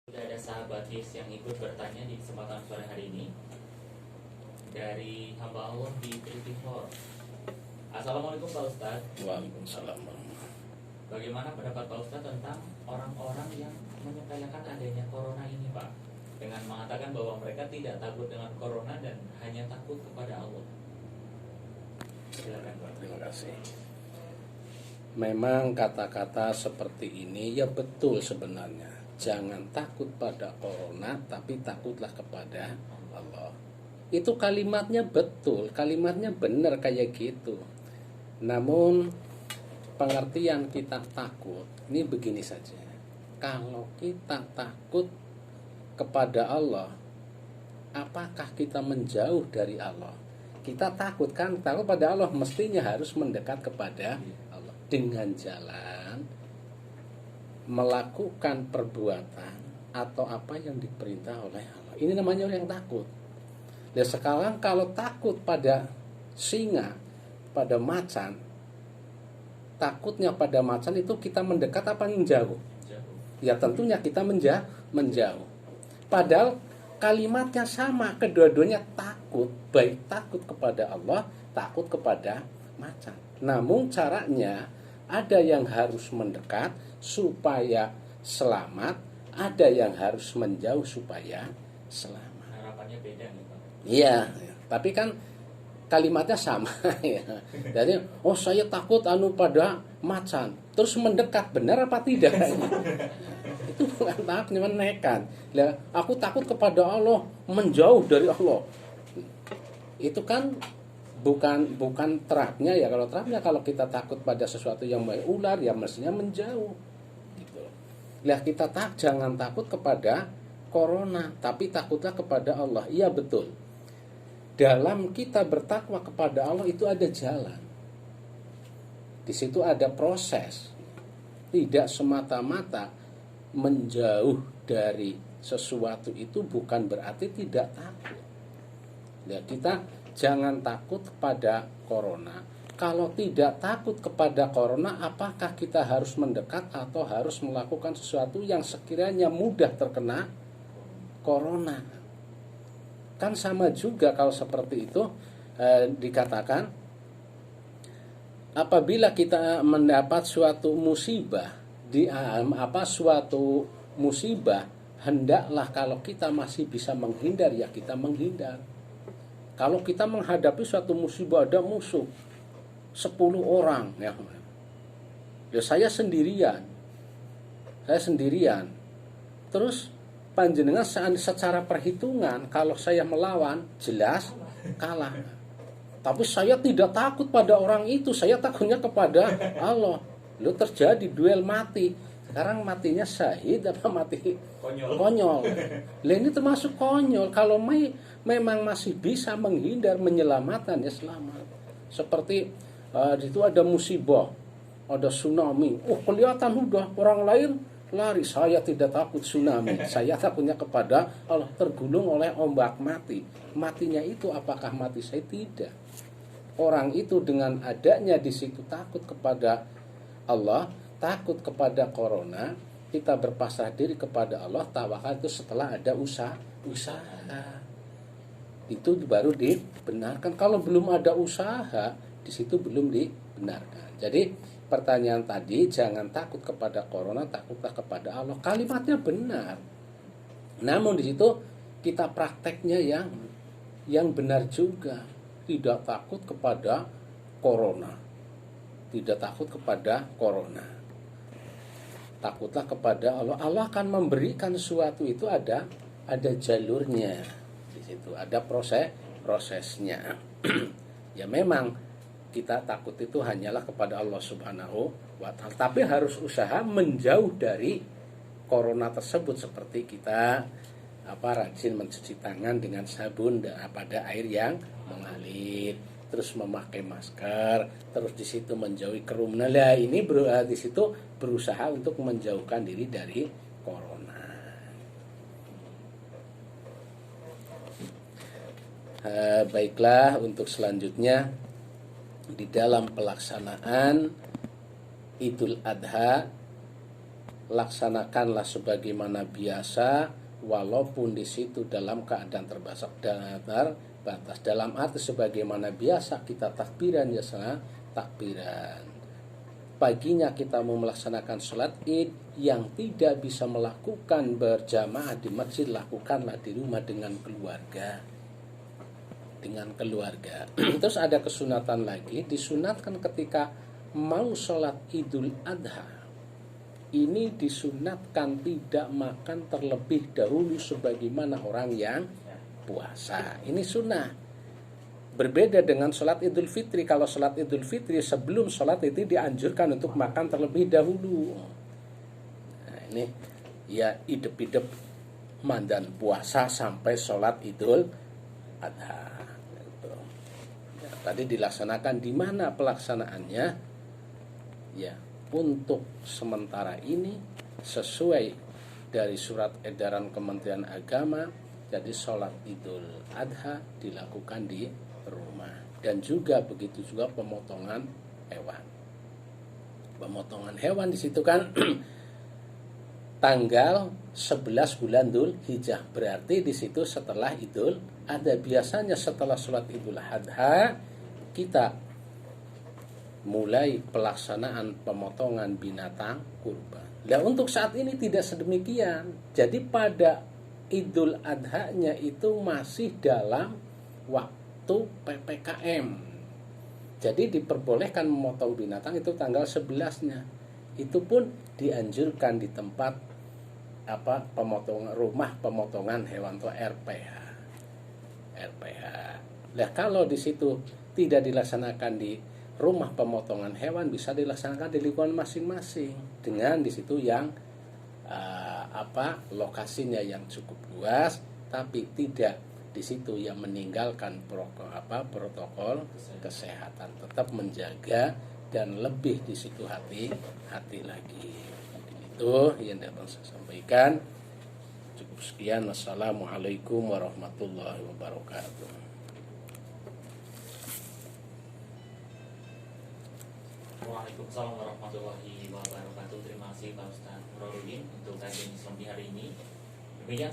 Sudah ada sahabat His yang ikut bertanya di kesempatan sore hari ini dari hamba Allah di Tripivor. Assalamualaikum Pak Ustadz. Waalaikumsalam. Bagaimana pendapat Pak Ustadz tentang orang-orang yang menyepelekan adanya corona ini Pak, dengan mengatakan bahwa mereka tidak takut dengan corona dan hanya takut kepada Allah? Silakan Pak. Terima kasih. Memang kata-kata seperti ini ya betul sebenarnya. Jangan takut pada corona, tapi takutlah kepada Allah. Itu kalimatnya betul, kalimatnya benar kayak gitu. Namun pengertian kita takut ini begini saja. Kalau kita takut kepada Allah, apakah kita menjauh dari Allah? Kita takut kan, takut pada Allah mestinya harus mendekat kepada Allah dengan jalan melakukan perbuatan atau apa yang diperintah oleh Allah. Ini namanya orang yang takut. Dan sekarang kalau takut pada singa, pada macan, takutnya pada macan itu kita mendekat apa menjauh? Ya tentunya kita menjauh. Padahal kalimatnya sama, kedua-duanya takut, baik takut kepada Allah, takut kepada macan. Namun caranya ada yang harus mendekat supaya selamat, ada yang harus menjauh supaya selamat. Harapannya beda nih Pak. Iya, tapi kan kalimatnya sama ya. Jadi, oh saya takut pada macan, terus mendekat, benar apa tidak? Itu bukan takut, menekan. Lah, aku takut kepada Allah, menjauh dari Allah. Itu kan bukan terapnya ya. Kalau terapnya, kalau kita takut pada sesuatu yang ular, ya mestinya menjauh. Gitu. Lah kita jangan takut kepada corona, tapi takutlah kepada Allah. Iya betul. Dalam kita bertakwa kepada Allah itu ada jalan. Di situ ada proses. Tidak semata-mata menjauh dari sesuatu itu bukan berarti tidak takut. Ya, kita jangan takut kepada corona. Kalau tidak takut kepada corona, apakah kita harus mendekat atau harus melakukan sesuatu yang sekiranya mudah terkena corona? Kan sama juga kalau seperti itu dikatakan apabila kita mendapat suatu musibah suatu musibah, hendaklah kalau kita masih bisa menghindar ya kita menghindar. Kalau kita menghadapi suatu musibah, ada musuh 10 orang ya saya sendirian terus panjenengan secara perhitungan kalau saya melawan jelas kalah, tapi saya tidak takut pada orang itu, saya takutnya kepada Allah. Lalu terjadi duel mati. Sekarang matinya syahid apa mati konyol. Lah ini termasuk konyol. Kalau memang masih bisa menghindar, menyelamatkan ya selamat. Seperti di situ ada musibah, ada tsunami. Oh kelihatan udah orang lain lari. Saya tidak takut tsunami. Saya takutnya kepada Allah, tergulung oleh ombak mati. Matinya itu apakah mati saya? Tidak. Orang itu dengan adanya di situ takut kepada Allah, takut kepada corona, kita berpasrah diri kepada Allah, tawakal itu setelah ada usaha. Itu baru dibenarkan. Kalau belum ada usaha, di situ belum dibenarkan. Jadi pertanyaan tadi, jangan takut kepada corona, takutlah kepada Allah. Kalimatnya benar. Namun di situ kita prakteknya yang benar juga. Tidak takut kepada corona. Tidak takut kepada corona. Takutlah kepada Allah. Allah akan memberikan sesuatu itu ada jalurnya. Di situ ada prosesnya. Ya memang kita takut itu hanyalah kepada Allah Subhanahu wa ta'ala. Tapi harus usaha menjauh dari corona tersebut, seperti kita rajin mencuci tangan dengan sabun pada air yang mengalir, terus memakai masker, terus di situ menjauhi kerumunan. Nah, ini di situ berusaha untuk menjauhkan diri dari corona. Baiklah, untuk selanjutnya di dalam pelaksanaan Idul Adha laksanakanlah sebagaimana biasa, walaupun di situ dalam keadaan terbatas. Dalam arti sebagaimana biasa kita takbiran, ya salah takbiran. Paginya kita mau melaksanakan sholat id, yang tidak bisa melakukan berjamaah di masjid, lakukanlah di rumah dengan keluarga. Terus ada kesunatan lagi, disunatkan ketika mau sholat idul adha, ini disunatkan tidak makan terlebih dahulu sebagaimana orang yang puasa. Ini sunnah. Berbeda dengan sholat idul fitri. Kalau sholat idul fitri sebelum sholat itu dianjurkan untuk makan terlebih dahulu. Nah, ini ya idep-idep mandan puasa sampai sholat idul adha. Ya, tadi dilaksanakan di mana pelaksanaannya? Ya, untuk sementara ini sesuai dari surat edaran Kementerian Agama, jadi sholat idul adha dilakukan di rumah. Dan juga begitu juga pemotongan hewan. Pemotongan hewan di situ kan tanggal 11 bulan Dzul Hijjah, berarti di situ setelah idul adha. Biasanya setelah sholat idul adha kita mulai pelaksanaan pemotongan binatang kurban. Nah, untuk saat ini tidak sedemikian. Jadi pada idul adha-nya itu masih dalam waktu PPKM. Jadi diperbolehkan memotong binatang itu tanggal 11-nya. Itu pun dianjurkan di tempat rumah pemotongan hewan atau RPH. Nah, kalau di situ tidak dilaksanakan di rumah pemotongan hewan, bisa dilaksanakan di lingkungan masing-masing dengan di situ yang lokasinya yang cukup luas, tapi tidak di situ yang meninggalkan protokol kesehatan, tetap menjaga dan lebih di situ hati-hati lagi. Itu yang dapat saya sampaikan. Cukup sekian. Wassalamualaikum warahmatullahi wabarakatuh. Waalaikumsalam warahmatullahi wabarakatuh. Terima kasih Pak Ustaz Nurudin untuk kajian Islam di hari ini. Demikian